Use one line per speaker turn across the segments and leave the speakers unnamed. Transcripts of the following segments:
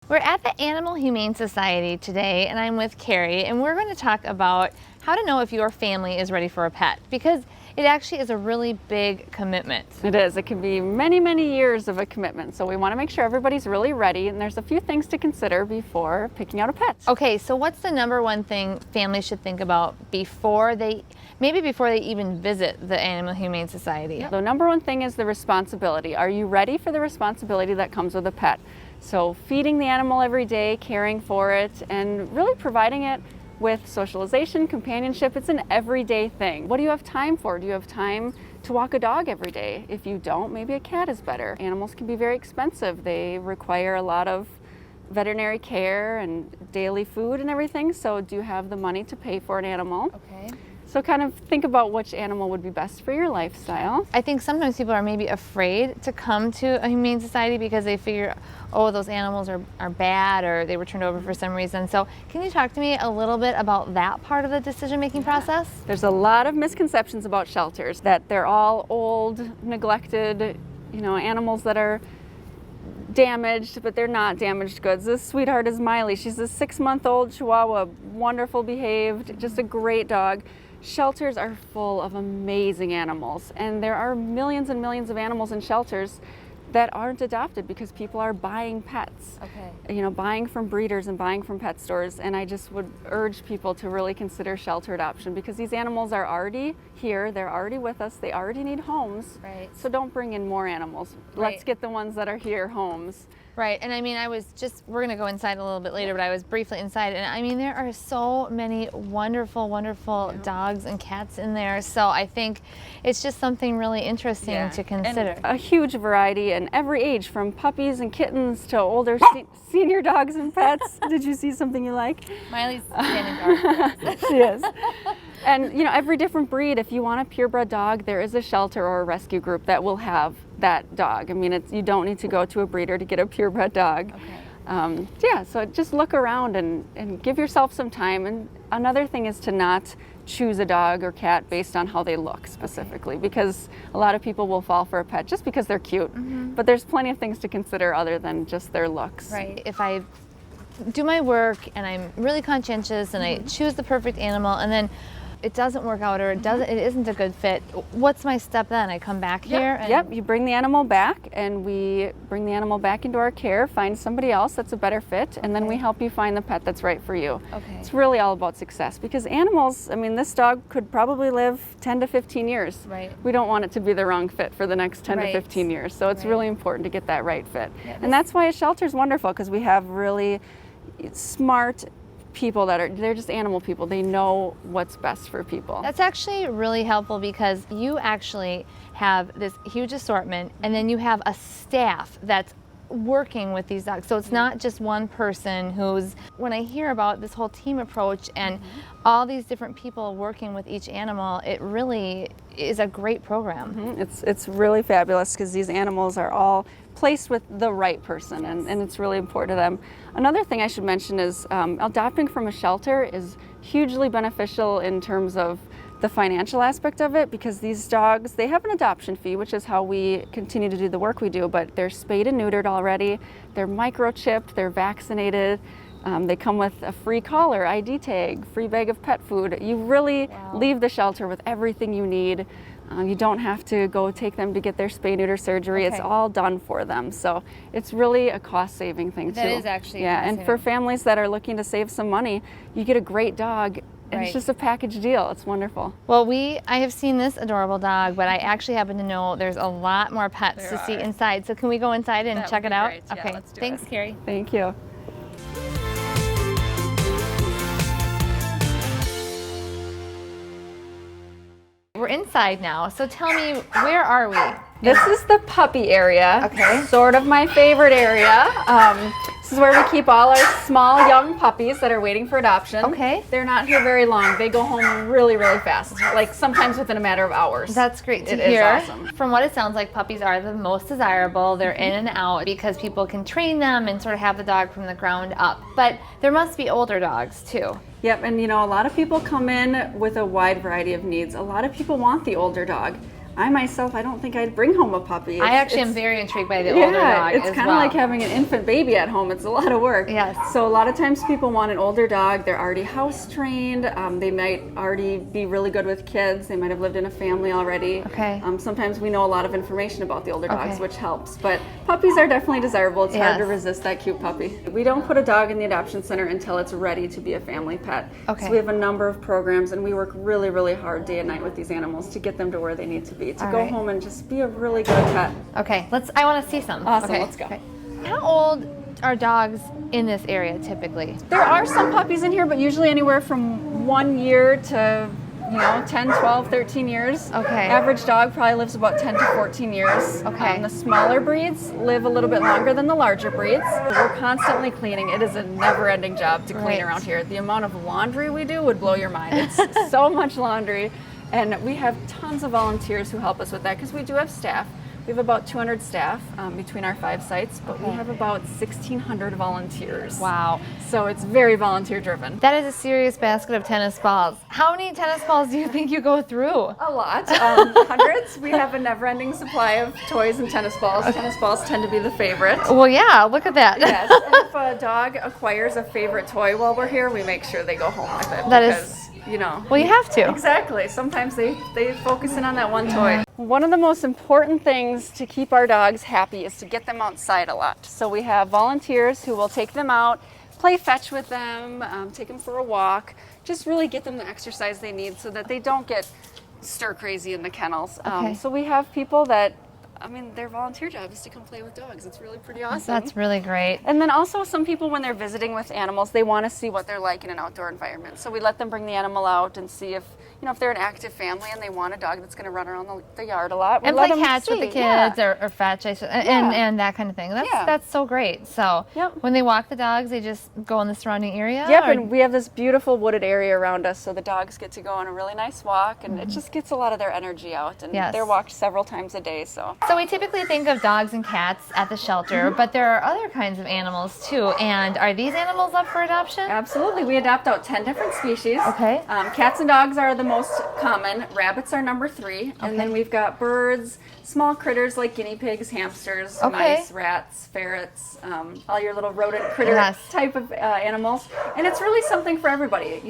We're at the Animal Humane Society today, and I'm with Carrie, and we're going to talk about how to know if your family is ready for a pet, because it actually is a really big commitment.
It is. It can be many, many years of a commitment. So we want to make sure everybody's really ready, and there's a few things to consider before picking out a pet.
Okay, so what's the number one thing families should think about before they even visit the Animal Humane Society?
The number one thing is the responsibility. Are you ready for the responsibility that comes with a pet? So feeding the animal every day, caring for it, and really providing it with socialization, companionship. It's an everyday thing. What do you have time for? Do you have time to walk a dog every day? If you don't, maybe a cat is better. Animals can be very expensive. They require a lot of veterinary care and daily food and everything. So do you have the money to pay for an animal?
Okay.
So kind of think about which animal would be best for your lifestyle.
I think sometimes people are maybe afraid to come to a humane society because they figure, oh, those animals are bad or they were turned over for some reason. So can you talk to me a little bit about that part of the decision-making process?
There's a lot of misconceptions about shelters, that they're all old, neglected, animals that are damaged, but they're not damaged goods. This sweetheart is Miley. She's a 6-month-old Chihuahua, wonderful behaved, just a great dog. Shelters are full of amazing animals, and there are millions and millions of animals in shelters that aren't adopted because people are buying pets.
Okay.
Buying from breeders and buying from pet stores. And I just would urge people to really consider shelter adoption, because these animals are already here, they're already with us, they already need homes.
Right.
So don't bring in more animals.
Right.
Let's get the ones that are here homes.
Right, and I mean, we're gonna go inside a little bit later, but I was briefly inside, and I mean, there are so many wonderful, wonderful dogs and cats in there, so I think it's just something really interesting to consider.
And a huge variety in every age, from puppies and kittens to older senior dogs and pets. Did you see something you like?
Miley's standing guard.
She is. And every different breed, if you want a purebred dog, there is a shelter or a rescue group that will have that dog. I mean, you don't need to go to a breeder to get a purebred dog.
Okay.
So just look around and give yourself some time. And another thing is to not choose a dog or cat based on how they look specifically, because a lot of people will fall for a pet just because they're cute.
Mm-hmm.
But there's plenty of things to consider other than just their looks.
Right. If I do my work and I'm really conscientious and I choose the perfect animal, and then it doesn't work out, or it isn't a good fit, what's my step then? I come back here?
Yep, you bring the animal back, and we bring the animal back into our care, find somebody else that's a better fit, and then we help you find the pet that's right for you.
Okay.
It's really all about success, because animals, I mean, this dog could probably live 10 to 15 years.
Right.
We don't want it to be the wrong fit for the next 10
Right.
to 15 years, so it's
Right.
really important to get that right fit.
Yeah,
and that's why a shelter is wonderful, because we have really smart people they're just animal people. They know what's best for people.
That's actually really helpful, because you actually have this huge assortment, and then you have a staff that's working with these dogs. So it's not just one person when I hear about this whole team approach and all these different people working with each animal, it really is a great program.
It's really fabulous, because these animals are all placed with the right person, and it's really important to them. Another thing I should mention is adopting from a shelter is hugely beneficial in terms of the financial aspect of it, because these dogs, they have an adoption fee, which is how we continue to do the work we do, but they're spayed and neutered already, they're microchipped, they're vaccinated, they come with a free collar, ID tag, free bag of pet food. You really leave the shelter with everything you need. You don't have to go take them to get their spay-neuter surgery. Okay. It's all done for them. So it's really a cost-saving thing, too.
That is actually
and for families that are looking to save some money, you get a great dog, and it's just a package deal. It's wonderful.
Well, I have seen this adorable dog, but I actually happen to know there's a lot more pets to see inside. So can we go inside and check it out?
Great.
Okay.
Yeah, let's do
Thanks,
it.
Carrie.
Thank you.
We're inside now, so tell me, where are we?
This is the puppy area.
Okay.
Sort of my favorite area. This is where we keep all our small, young puppies that are waiting for adoption.
Okay.
They're not here very long. They go home really, really fast, like sometimes within a matter of hours.
That's great to
hear.
hear.
It is awesome.
From what it sounds like, puppies are the most desirable. They're in and out because people can train them and sort of have the dog from the ground up. But there must be older dogs too.
Yep, and a lot of people come in with a wide variety of needs. A lot of people want the older dog. I myself, I don't think I'd bring home a puppy.
I actually am very intrigued by the older dog
it's
as
kind of
well.
like having an infant baby at home. It's a lot of work.
Yes.
So a lot of times people want an older dog. They're already house trained. They might already be really good with kids. They might have lived in a family already.
Okay.
Sometimes we know a lot of information about the older dogs,
Okay.
which helps. But puppies are definitely desirable. It's hard to
Yes.
resist that cute puppy. We don't put a dog in the adoption center until it's ready to be a family pet.
Okay.
So we have a number of programs, and we work really, really hard day and night with these animals to get them to where they need to be, to
All
go
right.
home and just be a really good pet.
Okay, I want to see some.
Awesome,
Okay.
let's go.
Okay. How old are dogs in this area typically?
There are some puppies in here, but usually anywhere from 1 year to 10, 12, 13 years.
Okay.
Average dog probably lives about 10 to 14 years.
Okay.
The smaller breeds live a little bit longer than the larger breeds. We're constantly cleaning. It is a never-ending job to clean
Right.
around here. The amount of laundry we do would blow your mind. It's so much laundry. And we have tons of volunteers who help us with that because we do have staff. We have about 200 staff between our 5 sites, but we
Okay.
have about 1,600 volunteers.
Wow.
So it's very volunteer driven.
That is a serious basket of tennis balls. How many tennis balls do you think you go through?
A lot. Hundreds. We have a never-ending supply of toys and tennis balls. Tennis balls tend to be the favorite.
Well, yeah, look at that.
Yes, and if a dog acquires a favorite toy while we're here, we make sure they go home with it.
That is-
because, you know.
Well, you have to.
Exactly. Sometimes they focus in on that one toy. One of the most important things to keep our dogs happy is to get them outside a lot. So we have volunteers who will take them out, play fetch with them, take them for a walk, just really get them the exercise they need so that they don't get stir crazy in the kennels.
Okay.
So we have people that, their volunteer job is to come play with dogs. It's really pretty awesome.
That's really great.
And then also some people, when they're visiting with animals, they want to see what they're like in an outdoor environment. So we let them bring the animal out and see if they're an active family and they want a dog that's going to run around the yard a lot.
And
let
play
them
catch with the
see.
kids
Yeah.
or fetch, and
Yeah.
that kind of thing.
Yeah.
That's so great. So
Yep.
when they walk the dogs, they just go in the surrounding area?
Yep,
or-
and we have this beautiful wooded area around us, so the dogs get to go on a really nice walk, and it just gets a lot of their energy out. And
Yes.
they're walked several times a day, so.
So we typically think of dogs and cats at the shelter, but there are other kinds of animals too. And are these animals up for adoption?
Absolutely, we adopt out 10 different species.
Okay.
Cats and dogs are the most common. Rabbits are number 3, and
Okay.
then we've got birds, small critters like guinea pigs, hamsters,
Okay.
mice, rats, ferrets, all your little rodent critter
Yes.
type of animals. And it's really something for everybody.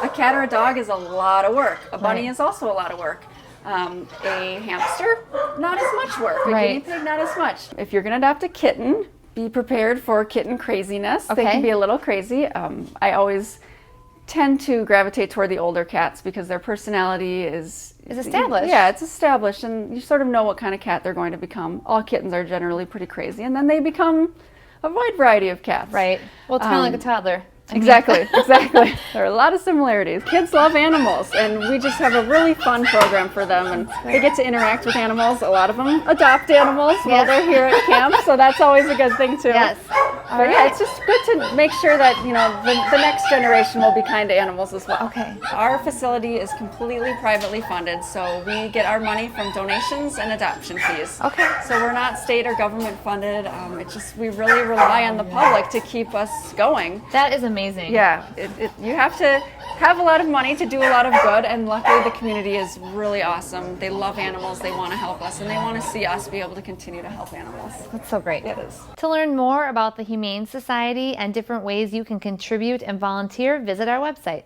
A cat or a dog is a lot of work. A bunny
Right.
is also a lot of work. A hamster, not as much work. A
Right.
guinea pig, not as much. If you're going to adopt a kitten, be prepared for kitten craziness. They
Okay.
can be a little crazy. I always tend to gravitate toward the older cats because their personality is
established.
Yeah, it's established, and you sort of know what kind of cat they're going to become. All kittens are generally pretty crazy, and then they become a wide variety of cats.
Right. Well, it's kind of like a toddler.
Exactly. There are a lot of similarities. Kids love animals, and we just have a really fun program for them, and they get to interact with animals. A lot of them adopt animals while they're here at camp, so that's always a good thing too.
Yes.
But yeah, it's just good to make sure that the next generation will be kind to animals as well.
Okay.
Our facility is completely privately funded, so we get our money from donations and adoption fees.
Okay.
So we're not state or government funded. We really rely on the public to keep us going.
That is amazing.
Yeah, you have to have a lot of money to do a lot of good, and luckily the community is really awesome. They love animals, they want to help us, and they want to see us be able to continue to help animals.
That's so great.
It is.
To learn more about the Humane Society and different ways you can contribute and volunteer, visit our website.